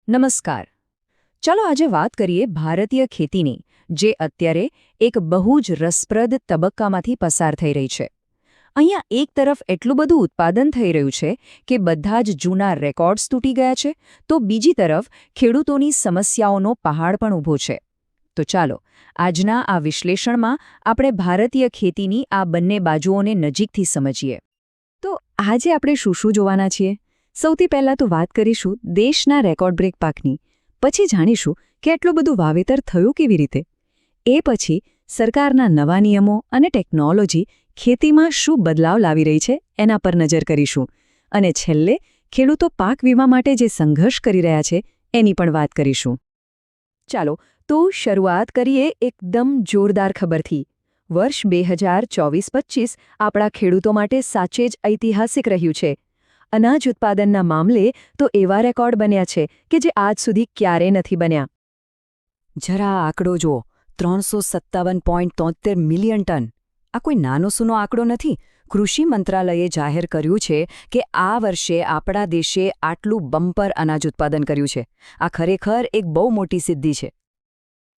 નમસ્કાર. ચાલો આજે વાત કરીએ ભારતીય ખેતીની, જે અત્યારે એક બહુ જ રસપ્રદ તબક્કામાંથી પસાર થઈ રહી છે. અહીંયા એક તરફ એટલું બધું ઉત્પાદન થઈ રહ્યું છે કે બધા જ જૂના રેકોર્ડ્સ તૂટી ગયા છે, તો બીજી તરફ ખેડૂતોની સમસ્યાઓનો પહાડ પણ ઊભો છે. તો ચાલો આજના આ વિશ્લેષણમાં આપણે ભારતીય ખેતીની આ બંને બાજુઓને નજીકથી સમજીએ. તો આજે આપણે શું જોવાના છીએ? સૌથી પહેલાં તો વાત કરીશું દેશના રેકોર્ડ બ્રેક પાકની. પછી જાણીશું કે આટલું બધું વાવેતર થયું કેવી રીતે. એ પછી સરકારના નવા નિયમો અને ટેકનોલોજી ખેતીમાં શું બદલાવ લાવી રહી છે એના પર નજર કરીશું. અને છેલ્લે ખેડૂતો પાક વીમા માટે જે સંઘર્ષ કરી રહ્યા છે એની પણ વાત કરીશું. ચાલો તો શરૂઆત કરીએ એકદમ જોરદાર ખબરથી. વર્ષ 2024-25 આપણા ખેડૂતો માટે સાચે જ ઐતિહાસિક રહ્યું છે. અનાજ ઉત્પાદનના મામલે તો એવા રેકોર્ડ બન્યા છે કે જે આજ સુધી ક્યારેય નથી બન્યા. જરા આંકડો જુઓ, 357.73 મિલિયન ટન. આ કોઈ નાનો સૂનો આંકડો નથી. કૃષિ મંત્રાલયે જાહેર કર્યું છે કે આ વર્ષે આપણા દેશે આટલું બમ્પર અનાજ ઉત્પાદન કર્યું છે. આ ખરેખર એક બહુ મોટી સિદ્ધિ છે.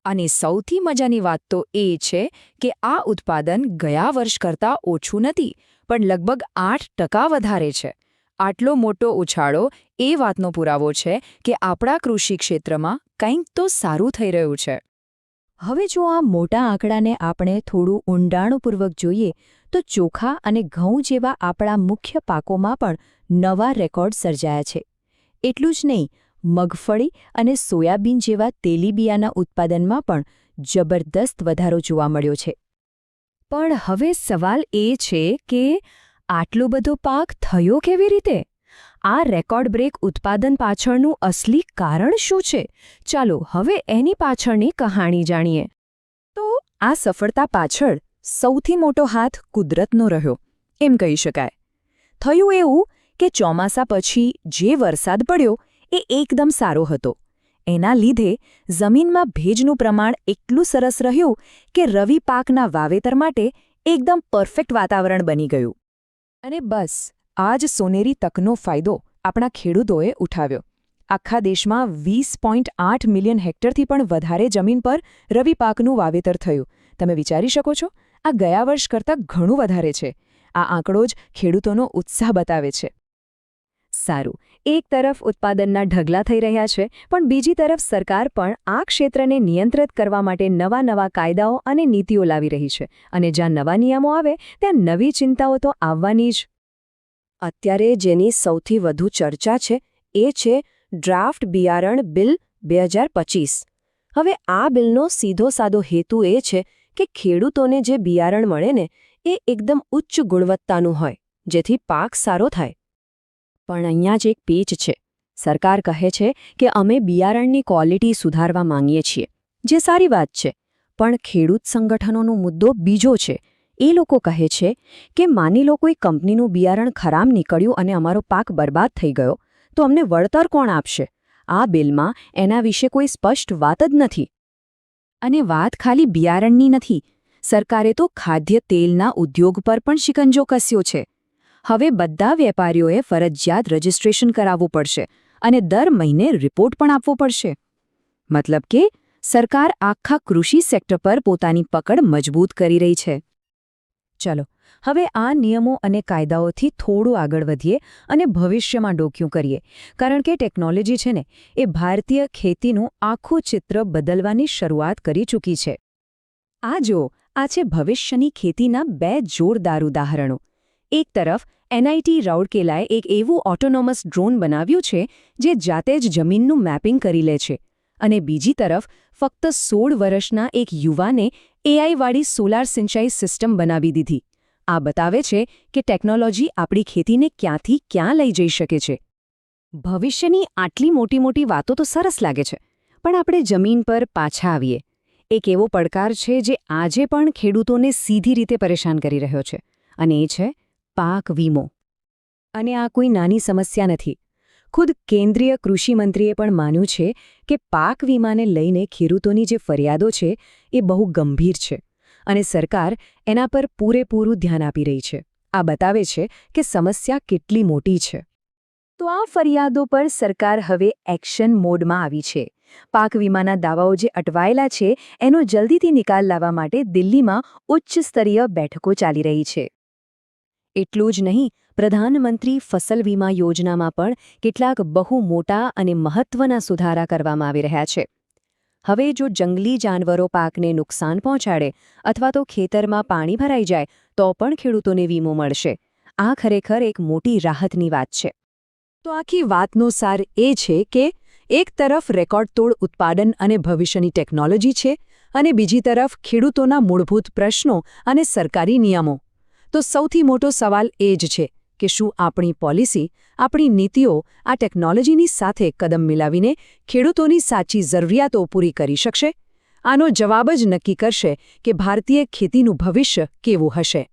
અને સૌથી મજાની વાત તો એ છે કે આ ઉત્પાદન ગયા વર્ષ કરતાં ઓછું નથી, પણ લગભગ 8% વધારે છે. આટલો મોટો ઉછાળો એ વાતનો પુરાવો છે કે આપણા કૃષિ ક્ષેત્રમાં કંઈક તો સારું થઈ રહ્યું છે. હવે જો આ મોટા આંકડાને આપણે થોડું ઊંડાણપૂર્વક જોઈએ તો ચોખા અને ઘઉં જેવા આપણા મુખ્ય પાકોમાં પણ નવા રેકોર્ડ સર્જાયા છે. એટલું જ નહીં, મગફળી અને સોયાબીન જેવા તેલીબિયાના ઉત્પાદનમાં પણ જબરદસ્ત વધારો જોવા મળ્યો છે. પણ હવે સવાલ એ છે કે આટલો બધો પાક થયો કેવી રીતે? આ રેકોર્ડ બ્રેક ઉત્પાદન પાછળનું અસલી કારણ શું છે? ચાલો હવે એની પાછળની કહાણી જાણીએ. તો આ સફળતા પાછળ સૌથી મોટો હાથ કુદરતનો રહ્યો એમ કહી શકાય. થયું એવું કે ચોમાસા પછી જે વરસાદ પડ્યો એ એકદમ સારો હતો. એના લીધે જમીનમાં ભેજનું પ્રમાણ એટલું સરસ રહ્યું કે રવિ પાકના વાવેતર માટે એકદમ પરફેક્ટ વાતાવરણ બની ગયું. અને બસ આ જ સોનેરી તકનો ફાયદો આપણા ખેડૂતોએ ઉઠાવ્યો. આખા દેશમાં 20.8 મિલિયન હેક્ટરથી પણ વધારે જમીન પર રવિ પાકનું વાવેતર થયું. તમે વિચારી શકો છો, આ ગયા વર્ષ કરતાં ઘણું વધારે છે. આ આંકડો જ ખેડૂતોનો ઉત્સાહ બતાવે છે. સારું, એક તરફ ઉત્પાદનના ઢગલા થઈ રહ્યા છે, પણ બીજી તરફ સરકાર પણ આ ક્ષેત્રને નિયંત્રિત કરવા માટે નવા કાયદાઓ અને નીતિઓ લાવી રહી છે. અને જ્યાં નવા નિયમો આવે ત્યાં નવી ચિંતાઓ તો આવવાની જ. અત્યારે જેની સૌથી વધુ ચર્ચા છે એ છે ડ્રાફ્ટ બિયારણ બિલ 2025. હવે આ બિલનો સીધો સાદો હેતુ એ છે કે ખેડૂતોને જે બિયારણ મળે ને એ એકદમ ઉચ્ચ ગુણવત્તાનું હોય, જેથી પાક સારો થાય. પણ અહીંયા જ એક પેચ છે. સરકાર કહે છે કે અમે બિયારણની ક્વોલિટી સુધારવા માંગીએ છીએ, જે સારી વાત છે. પણ ખેડૂત સંગઠનોનો મુદ્દો બીજો છે. એ લોકો કહે છે કે માની લો કોઈ કંપનીનું બિયારણ ખરાબ નીકળ્યું અને અમારો પાક બરબાદ થઈ ગયો, તો અમને વળતર કોણ આપશે? આ બિલમાં એના વિશે કોઈ સ્પષ્ટ વાત જ નથી. અને વાત ખાલી બિયારણની નથી. સરકારે તો ખાદ્ય તેલના ઉદ્યોગ પર પણ શિકંજો કસ્યો છે. હવે બધા વેપારીઓએ ફરજિયાત રજિસ્ટ્રેશન કરાવવું પડશે અને દર મહિને રિપોર્ટ પણ આપવો પડશે. મતલબ કે સરકાર આખા કૃષિ સેક્ટર પર પોતાની પકડ મજબૂત કરી રહી છે. ચલો હવે આ નિયમો અને કાયદાઓથી થોડું આગળ વધીએ અને ભવિષ્યમાં ડોક્યું કરીએ, કારણ કે ટેકનોલોજી છે ને એ ભારતીય ખેતીનું આખું ચિત્ર બદલવાની શરૂઆત કરી ચૂકી છે. આ જુઓ, આ છે ભવિષ્યની ખેતીના 2 જોરદાર ઉદાહરણો. એક તરફ NIT રાઉરકેલાએ એક એવું ઓટોનોમસ ડ્રોન બનાવ્યું છે જે જાતે જ જમીનનું મેપિંગ કરી લે છે. અને બીજી તરફ ફક્ત 16 વર્ષના એક યુવાને AI-વાળી સોલાર સિંચાઈ સિસ્ટમ બનાવી દીધી. આ બતાવે છે કે ટેકનોલોજી આપણી ખેતીને ક્યાંથી ક્યાં લઈ જઈ શકે છે. ભવિષ્યની આટલી મોટી વાતો તો સરસ લાગે છે, પણ આપણે જમીન પર પાછા આવીએ. એક એવો પડકાર છે જે આજે પણ ખેડૂતોને સીધી રીતે પરેશાન કરી રહ્યો છે, અને એ છે પાક વીમો. અને આ કોઈ નાની સમસ્યા નથી. ખુદ કેન્દ્રીય કૃષિ મંત્રીએ પણ માન્યું છે કે પાક વીમાને લઈને ખેડૂતોની જે ફરિયાદો છે એ બહુ ગંભીર છે, અને સરકાર એના પર પૂરેપૂરું ધ્યાન આપી રહી છે. આ બતાવે છે કે સમસ્યા કેટલી મોટી છે. તો આ ફરિયાદો પર સરકાર હવે એક્શન મોડમાં આવી છે. પાક વીમાના દાવાઓ જે અટવાયેલા છે એનો જલ્દીથી નિકાલ લાવવા માટે દિલ્હીમાં ઉચ્ચ સ્તરીય બેઠકો ચાલી રહી છે. એટલું જ નહીં, પ્રધાનમંત્રી ફસલ વીમા યોજનામાં પણ કેટલાક બહુ મોટા અને મહત્વના સુધારા કરવામાં આવી રહ્યા છે. હવે જો જંગલી જાનવરો પાકને નુકસાન પહોંચાડે અથવા તો ખેતરમાં પાણી ભરાઈ જાય તો પણ ખેડૂતોને વીમો મળશે. આ ખરેખર એક મોટી રાહતની વાત છે. તો આખી વાતનો સાર એ છે કે એક તરફ રેકોર્ડતોડ ઉત્પાદન અને ભવિષ્યની ટેકનોલોજી છે અને બીજી તરફ ખેડૂતોના મૂળભૂત પ્રશ્નો અને સરકારી નિયમો. તો સૌથી મોટો સવાલ એ જ છે કે શું આપણી પોલિસી, આપણી નીતિઓ આ ટેકનોલોજીની સાથે કદમ મિલાવીને ખેડૂતોની સાચી જરૂરિયાતો પૂરી કરી શકશે? આનો જવાબ જ નક્કી કરશે કે ભારતીય ખેતીનું ભવિષ્ય કેવું હશે.